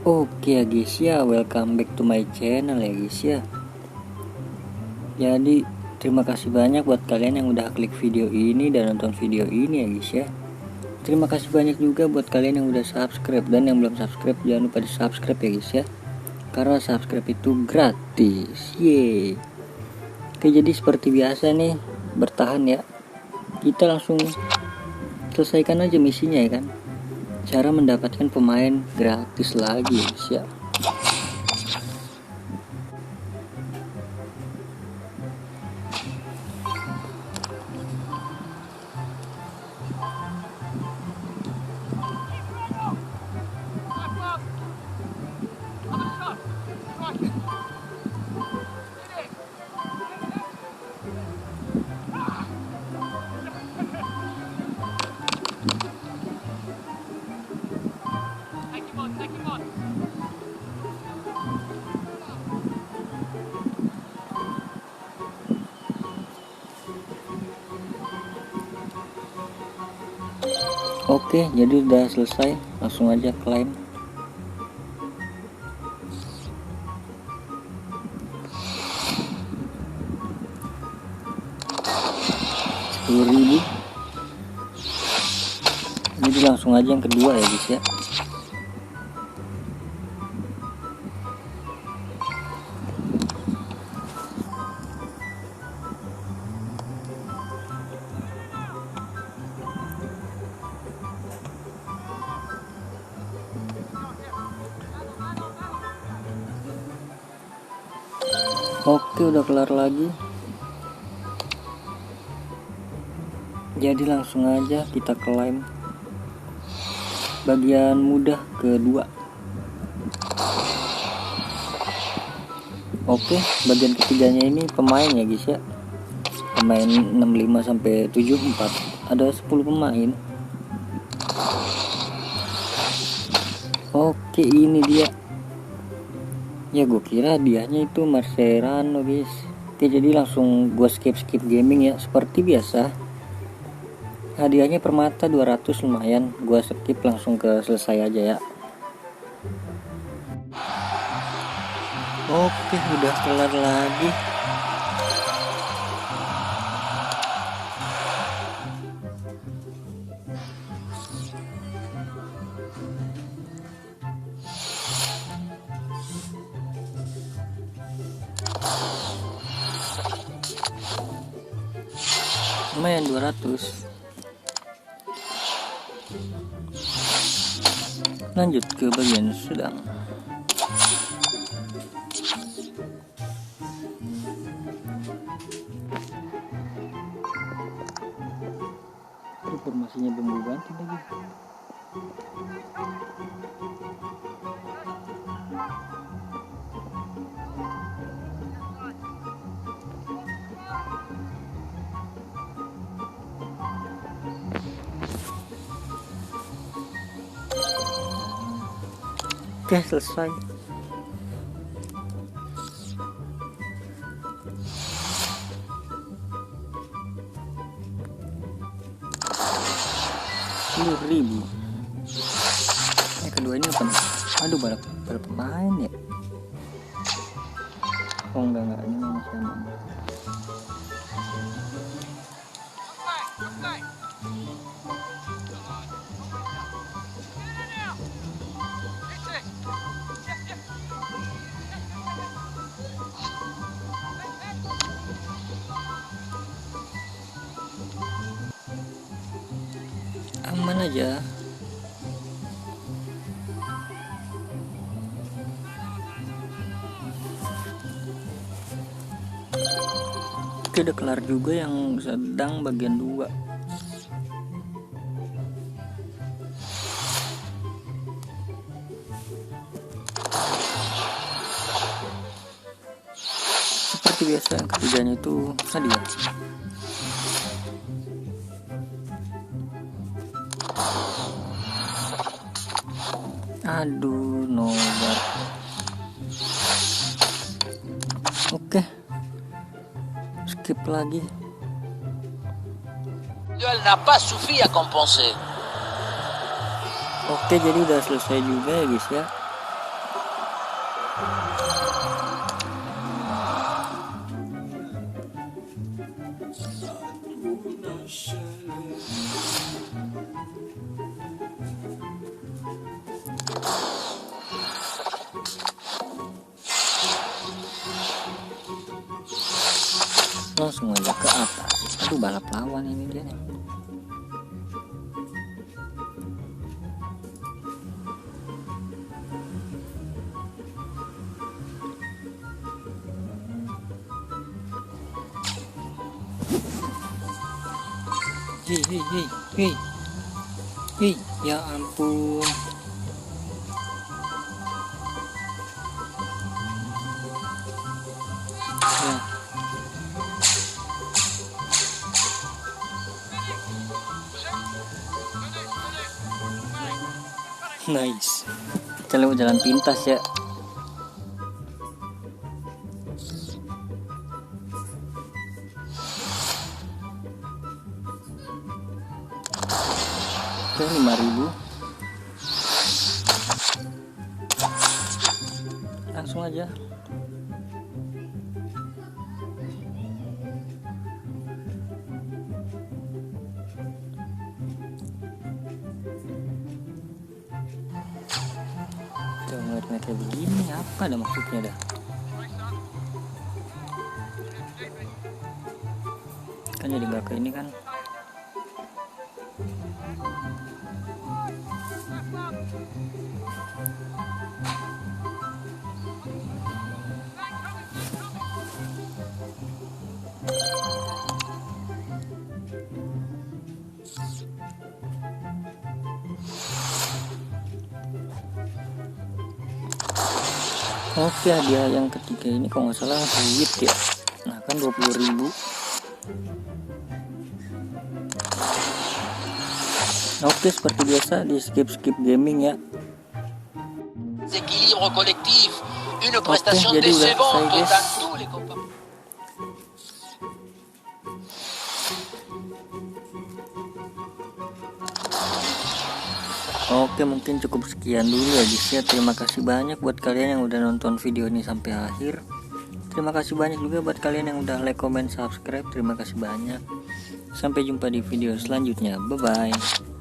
Oke ya guys ya, welcome back to my channel ya guys ya. Jadi terima kasih banyak buat kalian yang udah klik video ini dan nonton video ini ya guys ya. Terima kasih banyak juga buat kalian yang udah subscribe, dan yang belum subscribe jangan lupa di subscribe ya guys ya, karena subscribe itu gratis. Yeay. Oke, jadi seperti biasa nih, bertahan ya, kita langsung selesaikan aja misinya ya kan. Cara mendapatkan pemain gratis lagi guys ya. Oke, jadi udah selesai, langsung aja klaim. $10.000. Jadi langsung aja yang kedua ya guys ya. Oke, udah kelar lagi. Jadi langsung aja kita klaim bagian mudah kedua. Oke, bagian ketiganya ini pemain ya guys ya. Pemain 65 sampai 74. Ada 10 pemain. Oke, ini dia. Ya gue kira hadiahnya itu Mascherano guys. Oke, jadi langsung gue skip gaming ya, seperti biasa. Hadiahnya permata 200, lumayan. Gue skip langsung ke selesai aja ya. Oke, udah kelar lagi. Lumayan 200. Lanjut ke bagian sedang. Informasinya belum dibantu lagi. Oke, selesai. $10.000. Yang kedua ini apa nih? Aduh, balap pemain ya. Oh enggak, ini masih aman. Aman aja. Oke, udah kelar juga yang sedang bagian 2. Seperti biasa, ketiganya itu hadiah. Aduh, nobar. Oke, skip lagi. Elle n'a pas suffi à compenser. Oke, jadi udah selesai juga ya guys ya. Langsung aja ke atas. Aduh, balap lawan ini dia nih. Hei, ya ampun. Ya. Nice. Kita lewat jalan pintas ya. Oke, 5.000. Langsung aja. Tuh, ngeliat kayak begini apa ada maksudnya dah? Kan jadi nggak ke ini kan? Oke, hadiah yang ketiga ini kalau nggak salah duit ya. Nah kan 20.000. Oke, seperti biasa di skip gaming ya. Équilibre collectif, une Oke, prestation jadi udah selesai décevante guys. dans tous les compartiments. Oke, mungkin cukup sekian dulu ya guys ya. Terima kasih banyak buat kalian yang udah nonton video ini sampai akhir. Terima kasih banyak juga buat kalian yang udah like, comment, subscribe. Terima kasih banyak. Sampai jumpa di video selanjutnya. Bye bye.